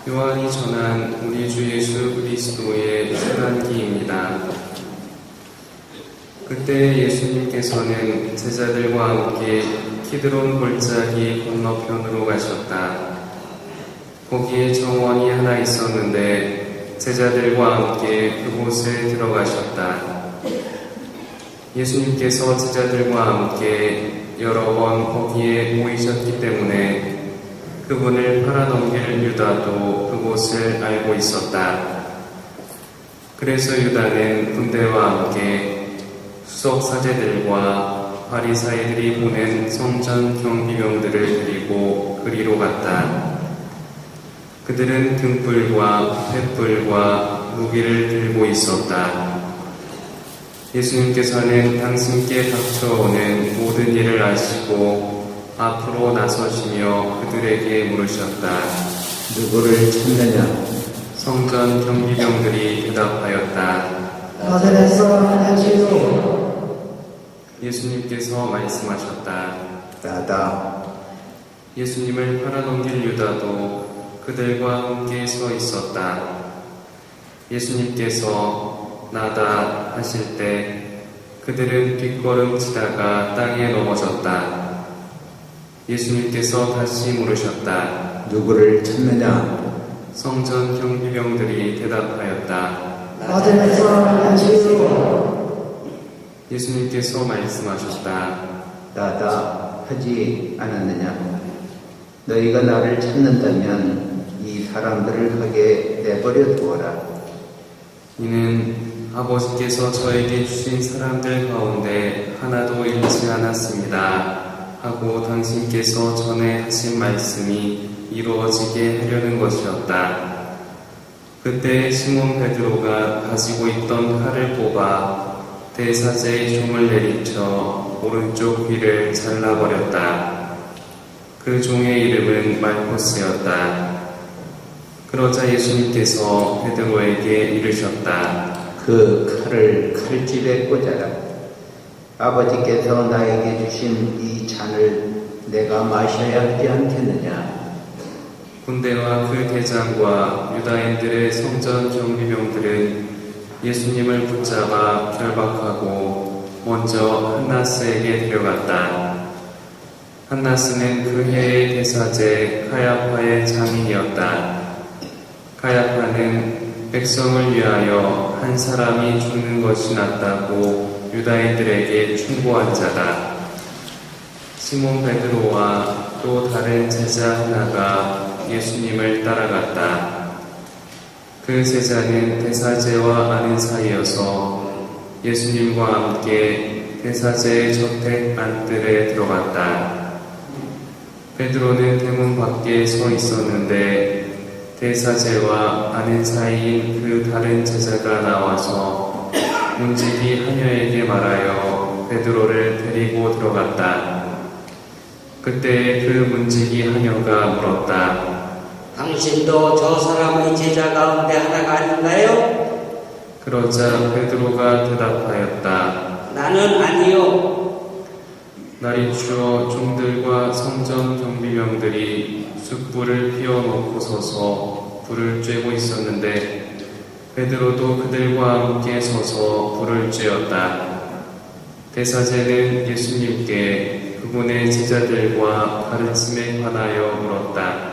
요한이 전한 우리 주 예수 그리스도의 순환기입니다. 그때 예수님께서는 제자들과 함께 키드론 골짜기 건너편으로 가셨다. 거기에 정원이 하나 있었는데 제자들과 함께 그곳에 들어가셨다. 예수님께서 제자들과 함께 여러 번 거기에 모이셨기 때문에 그분을 팔아넘길 유다도 그곳을 알고 있었다. 그래서 유다는 군대와 함께 수석 사제들과 바리사이들이 보낸 성전 경비병들을 데리고 그리로 갔다. 그들은 등불과 횃불과 무기를 들고 있었다. 예수님께서는 당신께 닥쳐오는 모든 일을 아시고 앞으로 나서시며 그들에게 물으셨다. 누구를 찾느냐? 성전 경비병들이 대답하였다. 나사렛 사람 예수. 예수님께서 말씀하셨다. 나다. 예수님을 팔아넘길 유다도 그들과 함께 서 있었다. 예수님께서 나다 하실 때 그들은 뒷걸음치다가 땅에 넘어졌다. 예수님께서 다시 물으셨다. 누구를 찾느냐? 성전 경비병들이 대답하였다. 나사렛 사람 예수. 예수님께서 말씀하셨다. 나다 하지 않았느냐? 너희가 나를 찾는다면 이 사람들을 하게 내버려 두어라. 이는 아버지께서 저에게 주신 사람들 가운데 하나도 잃지 않았습니다 하고 당신께서 전에 하신 말씀이 이루어지게 하려는 것이었다. 그때 시몬 베드로가 가지고 있던 칼을 뽑아 대사제의 종을 내리쳐 오른쪽 귀를 잘라버렸다. 그 종의 이름은 말코스였다. 그러자 예수님께서 베드로에게 이르셨다. 그 칼을 칼집에 꽂아라. 아버지께서 나에게 주신 이 잔을 내가 마셔야 하지 않겠느냐? 군대와 그 대장과 유다인들의 성전 경비병들은 예수님을 붙잡아 결박하고 먼저 한나스에게 데려갔다. 한나스는 그 해의 대사제 카야파의 장인이었다. 카야파는 백성을 위하여 한 사람이 죽는 것이 낫다고 유다인들에게 충고한 자다. 시몬 베드로와 또 다른 제자 하나가 예수님을 따라갔다. 그 제자는 대사제와 아는 사이여서 예수님과 함께 대사제의 저택 안뜰에 들어갔다. 베드로는 대문 밖에 서 있었는데 대사제와 아는 사이인 그 다른 제자가 나와서 문지기 하녀에게 말하여 베드로를 데리고 들어갔다. 그때 그 문지기 하녀가 물었다. 당신도 저 사람의 제자 가운데 하나가 아닌가요? 그러자 베드로가 대답하였다. 나는 아니요. 날이 추워 종들과 성전 경비병들이 숯불을 피워놓고 서서 불을 쬐고 있었는데 베드로도 그들과 함께 서서 불을 쬐었다. 대사제는 예수님께 그분의 제자들과 가르침에 관하여 물었다.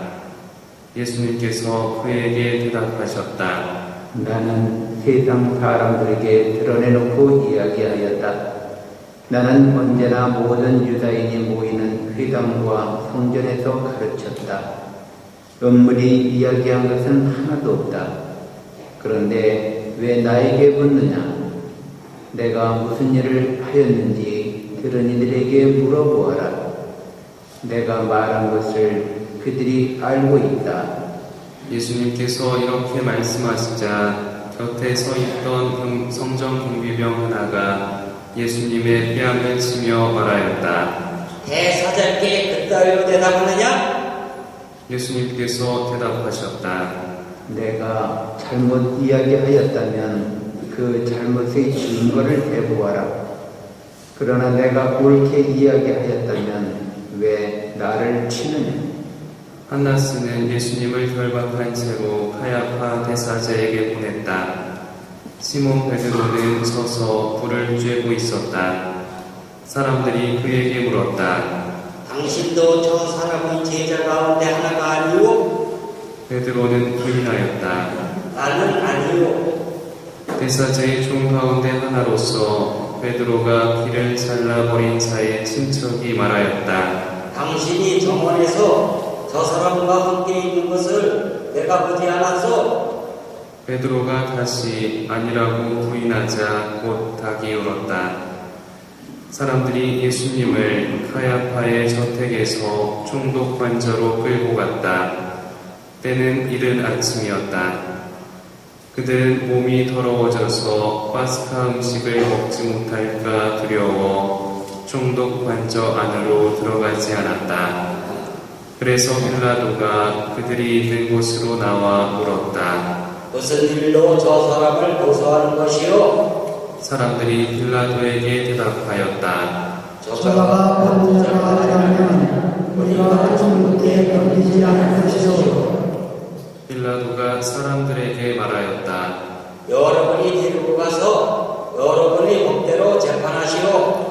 예수님께서 그에게 대답하셨다. 나는 세상 사람들에게 드러내놓고 이야기하였다. 나는 언제나 모든 유다인이 모이는 회당과 성전에서 가르쳤다. 음물이 이야기한 것은 하나도 없다. 그런데 왜 나에게 묻느냐? 내가 무슨 일을 하였는지 들은 이들에게 물어보아라. 내가 말한 것을 그들이 알고 있다. 예수님께서 이렇게 말씀하시자 곁에 서 있던 성전 경비병 하나가 예수님의 뺨을 치며 말하였다. 대사자께 그따위로 대답하느냐? 예수님께서 대답하셨다. 내가 잘못 이야기하였다면 그 잘못의 증거를 대보아라. 그러나 내가 옳게 이야기하였다면 왜 나를 치느냐? 한나스는 예수님을 결박한 채로 카야파 대사제에게 보냈다. 시몬 베드로는 서서 불을 쬐고 있었다. 사람들이 그에게 물었다. 당신도 저 사람의 제자 가운데 하나가 아니오? 베드로는 부인하였다. 나는 아니오. 대사제의 종 가운데 하나로서 베드로가 귀를 잘라버린 자의 친척이 말하였다. 당신이 정원에서 저 사람과 함께 있는 것을 내가 보지 않았소? 베드로가 다시 아니라고 부인하자 곧 닭이 울었다. 사람들이 예수님을 카야파의 저택에서 총독 관저로 끌고 갔다. 때는 이른 아침이었다. 그들은 몸이 더러워져서 파스카 음식을 먹지 못할까 두려워 총독 관저 안으로 들어가지 않았다. 그래서 빌라도가 그들이 있는 곳으로 나와 물었다. 무슨 일로 저 사람을 고소하는 것이오? 사람들이 빌라도에게 대답하였다. 저가 범죄자가 아니라면 우리가 종국에 넘기지 않을 것이오. 빌라도가 사람들에게 말하였다. 여러분이 데리고 가서 여러분의 법대로 재판하시오.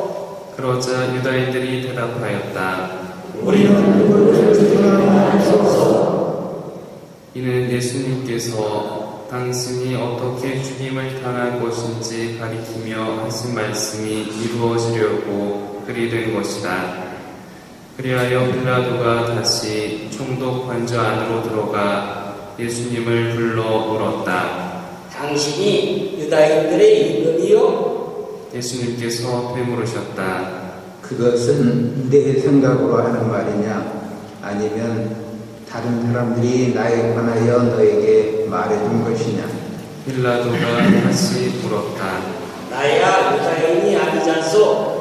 그러자 유다인들이 대답하였다. 우리는 누구를 죽이라고 할 수 없어. 이는 예수님께서 당신이 어떻게 죽임을 당할 것인지 가리키며 하신 말씀이 이루어지려고 그리 된 것이다. 그리하여 빌라도가 다시 총독 관저 안으로 들어가 예수님을 불러 물었다. 당신이 유다인들의 임금이요? 예수님께서 되물으셨다. 그것은 내 생각으로 하는 말이냐? 아니면 다른 사람들이 나에 관하여 너에게 말해준 것이냐? 빌라도가 다시 물었다. 나야 유다인이 아니잖소.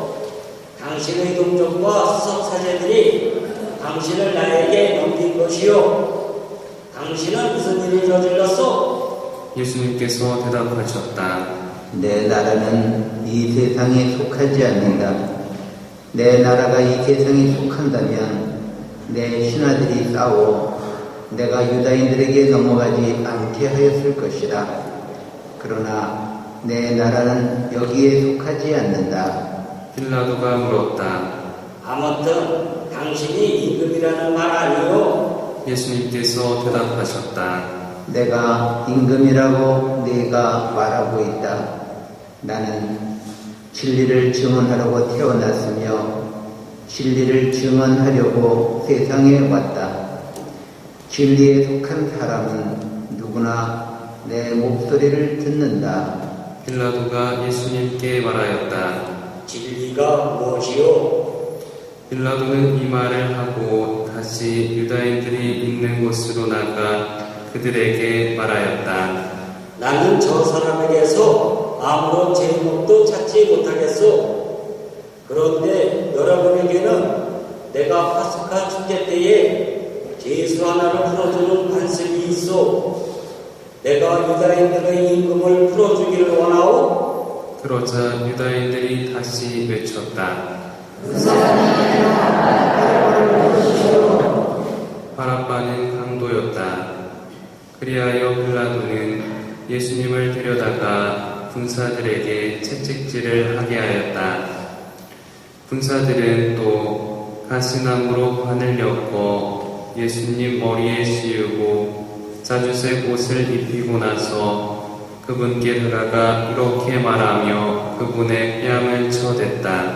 당신의 동족과 수석사제들이 당신을 나에게 넘긴 것이요. 당신은 무슨 일을 저질렀소? 예수님께서 대답하셨다. 내 나라는 이 세상에 속하지 않는다. 내 나라가 이 세상에 속한다면 내 신하들이 싸워 내가 유다인들에게 넘어가지 않게 하였을 것이다. 그러나 내 나라는 여기에 속하지 않는다. 빌라도가 물었다. 아무튼 당신이 임금이라는 말 아니요? 예수님께서 대답하셨다. 내가 임금이라고 네가 말하고 있다. 나는 진리를 증언하려고 태어났으며 진리를 증언하려고 세상에 왔다. 진리에 속한 사람은 누구나 내 목소리를 듣는다. 빌라도가 예수님께 말하였다. 진리가 무엇이요? 빌라도는 이 말을 하고 다시 유다인들이 있는 곳으로 나가 그들에게 말하였다. 나는 저 사람에게서 아무런 제목도 찾지 못하겠소. 그런데 여러분에게는 내가 파스카 축제 때에 제수 하나를 풀어주는 관습이 있어. 내가 유다인들의 임금을 풀어주기를 원하오. 그러자 유다인들이 다시 외쳤다. 바라바는 강도였다. 그리하여 빌라도는 예수님을 데려다가 군사들에게 채찍질을 하게 하였다. 군사들은 또 가시나무로 관을 엮어 예수님 머리에 씌우고 자주색 옷을 입히고 나서 그분께 다가가 이렇게 말하며 그분의 뺨을 쳐댔다.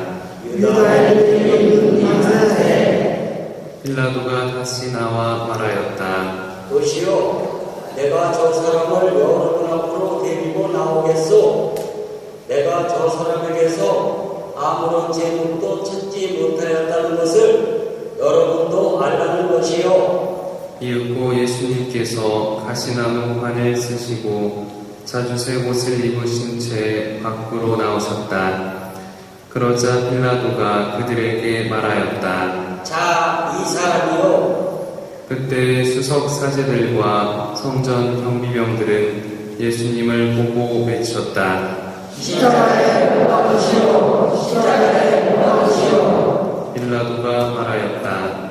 유다인들이 만세. 빌라도가 다시 나와 말하였다. 보시오, 내가 저 사람을 여러분 앞으로 데리고 나오겠소. 내가 저 사람에게서 아무런 제목도 찾지 못하였다는 것을 여러분도 알라는 것이요. 이윽고 예수님께서 가시나무 관을 쓰시고 자주색 옷을 입으신 채 밖으로 나오셨다. 그러자 빌라도가 그들에게 말하였다. 자, 이 사람이요. 그때 수석 사제들과 성전 경비병들은 예수님을 보고 외쳤다. 십자가에 못 박으시오. 십자가에 못 박으시오. 빌라도가 말하였다.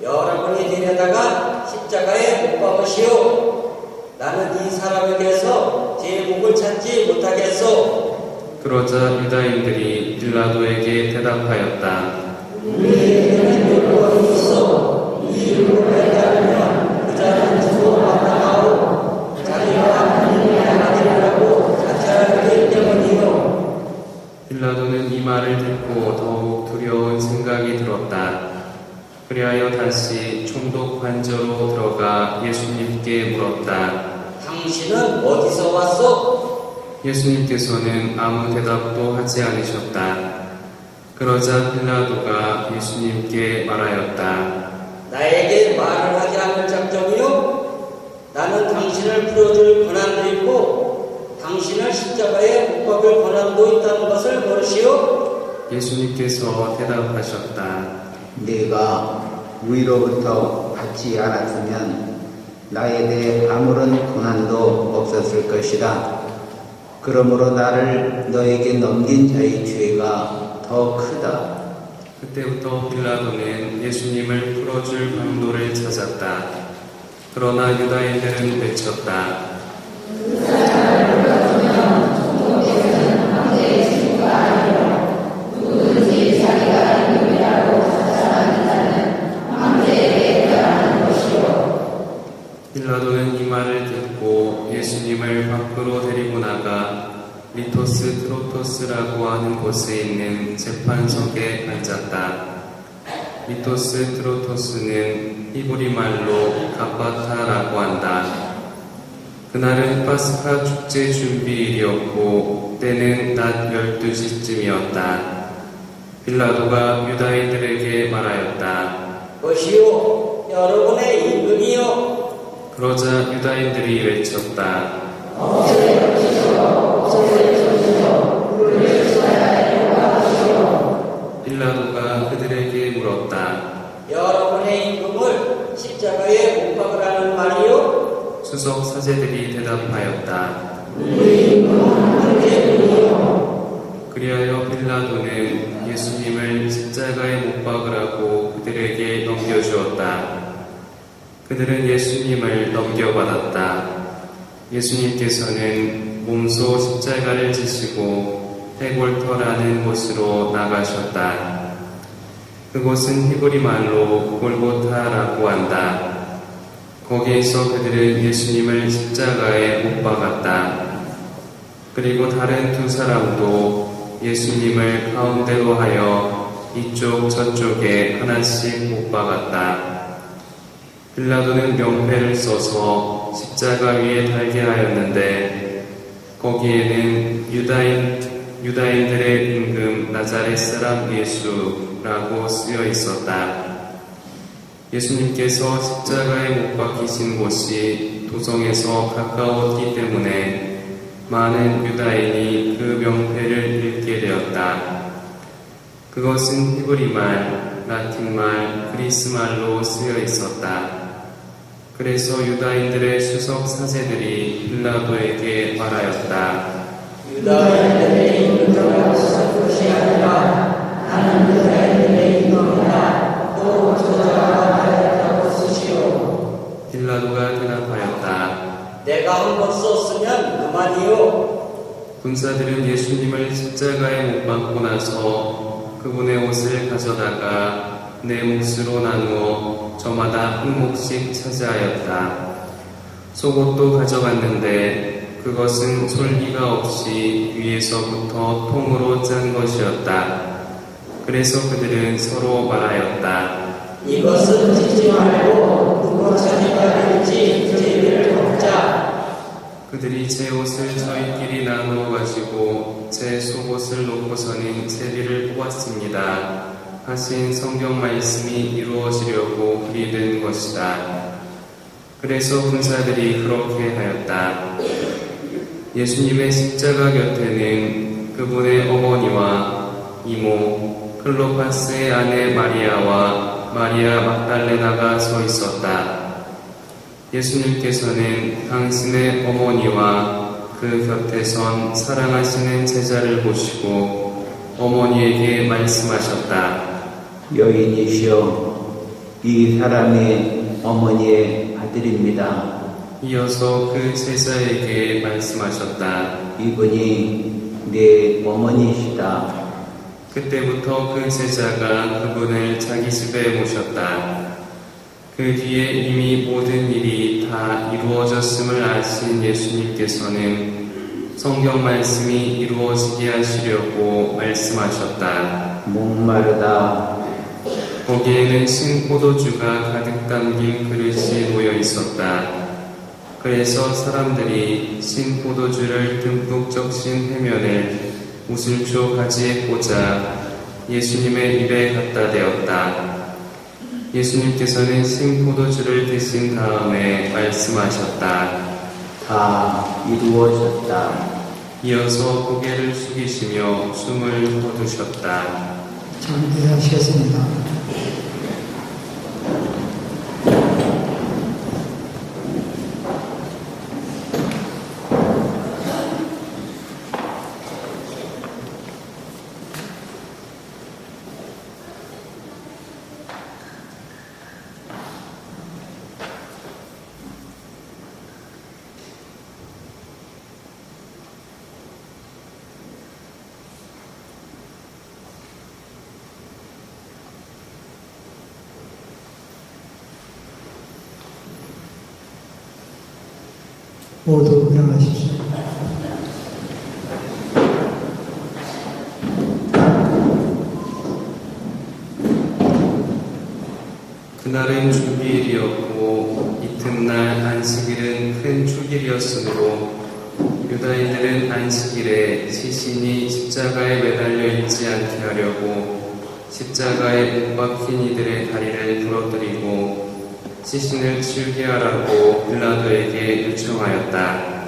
여러분이 데려다가 십자가에 못 박으시오. 나는 이 사람에게서 제 목을 찾지 못하겠소. 그러자 유다인들이 빌라도에게 대답하였다. 우리에게는 율법이 있어. 이 율법에 따르면 그 자는 죽고 마땅하오. 자기가 하나님의 아들이라고 자처하기 때문이요. 빌라도는 이 말을 듣고 더욱 두려운 생각이 들었다. 그리하여 다시 총독 관저로 들어가 예수님께 물었다. 당신은 어디서 왔소? 예수님께서는 아무 대답도 하지 않으셨다. 그러자 빌라도가 예수님께 말하였다. 나에게 말을 하지 않을 작정이요? 나는 당신을 풀어줄 권한도 있고 당신을 십자가에 못 박을 권한도 있다는 것을 모르시오? 예수님께서 대답하셨다. 네가 위로부터 받지 않았으면 나에 대해 아무런 고난도 없었을 것이다. 그러므로 나를 너에게 넘긴 자의 죄가 더 크다. 그때부터 빌라도는 예수님을 풀어줄 방도를 찾았다. 그러나 유다인들은 외쳤다. 빌라도는 이 말을 듣고 예수님을 밖으로 데리고 나가 리토스 트로토스라고 하는 곳에 있는 재판석에 앉았다. 리토스 트로토스는 히브리 말로 갑바타라고 한다. 그날은 파스카 축제 준비일이었고 때는 낮 12시쯤이었다. 빌라도가 유다인들에게 말하였다. 보시오, 여러분의 임금이요. 그러자 유다인들이 외쳤다. 빌라도가 그들에게 물었다. 여러분의 임금을 십자가에 못 박으라는 말이요? 수석 사제들이 대답하였다. 그리하여 빌라도는 예수님을 십자가에 못 박으라고 그들에게 넘겨주었다. 그들은 예수님을 넘겨받았다. 예수님께서는 몸소 십자가를 지시고 해골터라는 곳으로 나가셨다. 그곳은 히브리 말로 골고타라고 한다. 거기에서 그들은 예수님을 십자가에 못 박았다. 그리고 다른 두 사람도 예수님을 가운데로 하여 이쪽 저쪽에 하나씩 못 박았다. 빌라도는 명패를 써서 십자가 위에 달게 하였는데 거기에는 유다인들의 임금 나자렛 사람 예수라고 쓰여 있었다. 예수님께서 십자가에 못 박히신 곳이 도성에서 가까웠기 때문에 많은 유다인이 그 명패를 읽게 되었다. 그것은 히브리 말, 라틴 말, 그리스 말로 쓰여 있었다. 그래서 유다인들의 수석 사제들이 빌라도에게 말하였다. 유다인들의 임금이라고 쓸 것이 아니라 나는 유다인들의 임금이다. 또 저자가 말했다고 쓰시오. 빌라도가 대답하였다. 내가 한 번 썼으면 그만이요. 군사들은 예수님을 십자가에 못 박고 나서 그분의 옷을 가져다가 네 몫으로 나누어 저마다 한 몫씩 차지하였다. 속옷도 가져갔는데 그것은 솔기가 없이 위에서부터 통으로 짠 것이었다. 그래서 그들은 서로 말하였다. 이것은 찢지 말고 누가 차지하는지 제비를 먹자. 그들이 제 옷을 저희끼리 나누어 가지고 제 속옷을 놓고서는 제비를 뽑았습니다. 하신 성경 말씀이 이루어지려고 그리 된 것이다. 그래서 군사들이 그렇게 하였다. 예수님의 십자가 곁에는 그분의 어머니와 이모 클로파스의 아내 마리아와 마리아 막달레나가 서 있었다. 예수님께서는 당신의 어머니와 그 곁에 선 사랑하시는 제자를 보시고 어머니에게 말씀하셨다. 여인이시여, 이 사람이 어머니의 아들입니다. 이어서 그 제자에게 말씀하셨다. 이분이 내 어머니이시다. 그때부터 그 제자가 그분을 자기 집에 모셨다. 그 뒤에 이미 모든 일이 다 이루어졌음을 아신 예수님께서는 성경 말씀이 이루어지게 하시려고 말씀하셨다. 목마르다. 거기에는 신포도주가 가득 담긴 그릇이 놓여 있었다. 그래서 사람들이 신포도주를 듬뿍 적신 해면을 우슬초 가지에 꽂아 예수님의 입에 갖다 대었다. 예수님께서는 신포도주를 드신 다음에 말씀하셨다. 다 이루어졌다. 이어서 고개를 숙이시며 숨을 거두셨다. 장대하시겠습니다. 모두 일어나십시오. 그날은 주기일이었고 이튿날 안식일은 큰 축일이었으므로 유다인들은 안식일에 시신이 십자가에 매달려 있지 않게 하려고 십자가에 못 박힌 이들의 다리를 부러뜨리고 시신을 치우게 하라고 빌라도에게 요청하였다.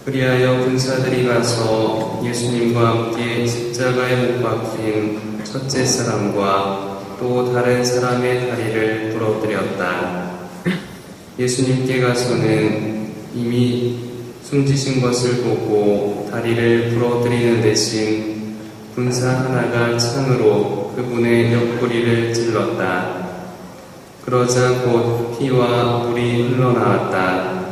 그리하여 군사들이 가서 예수님과 함께 십자가에 못 박힌 첫째 사람과 또 다른 사람의 다리를 부러뜨렸다. 예수님께 가서는 이미 숨지신 것을 보고 다리를 부러뜨리는 대신 군사 하나가 창으로 그분의 옆구리를 찔렀다. 그러자 곧 피와 물이 흘러나왔다.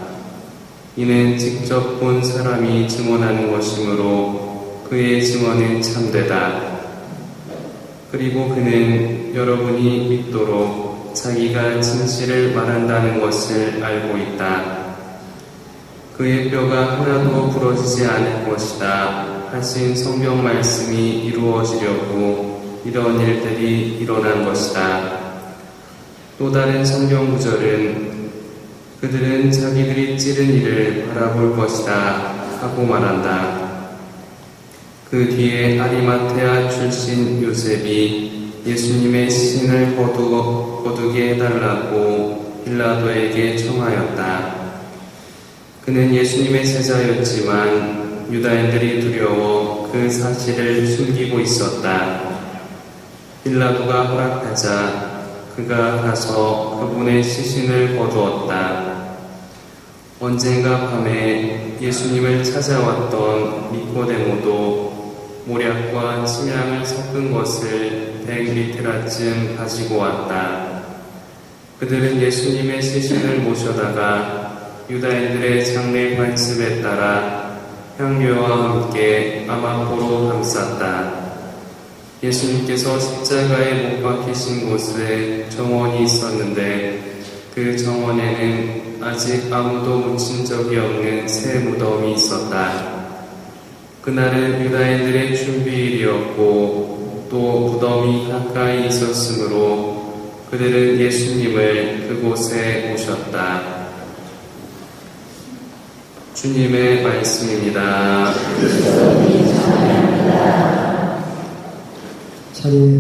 이는 직접 본 사람이 증언하는 것이므로 그의 증언은 참되다. 그리고 그는 여러분이 믿도록 자기가 진실을 말한다는 것을 알고 있다. 그의 뼈가 하나도 부러지지 않을 것이다 하신 성경 말씀이 이루어지려고 이런 일들이 일어난 것이다. 또 다른 성경 구절은 그들은 자기들이 찌른 이를 바라볼 것이다 하고 말한다. 그 뒤에 아리마테아 출신 요셉이 예수님의 시신을 거두게 해달라고 빌라도에게 청하였다. 그는 예수님의 제자였지만 유다인들이 두려워 그 사실을 숨기고 있었다. 빌라도가 허락하자 그가 가서 그분의 시신을 거두었다. 언젠가 밤에 예수님을 찾아왔던 니코데모도 모략과 침향을 섞은 것을 100리트라쯤 가지고 왔다. 그들은 예수님의 시신을 모셔다가 유다인들의 장례 관습에 따라 향료와 함께 아마포로 감쌌다. 예수님께서 십자가에 못 박히신 곳에 정원이 있었는데 그 정원에는 아직 아무도 묻힌 적이 없는 새 무덤이 있었다. 그날은 유다인들의 준비일이었고 또 무덤이 가까이 있었으므로 그들은 예수님을 그곳에 모셨다. 주님의 말씀입니다. 자리에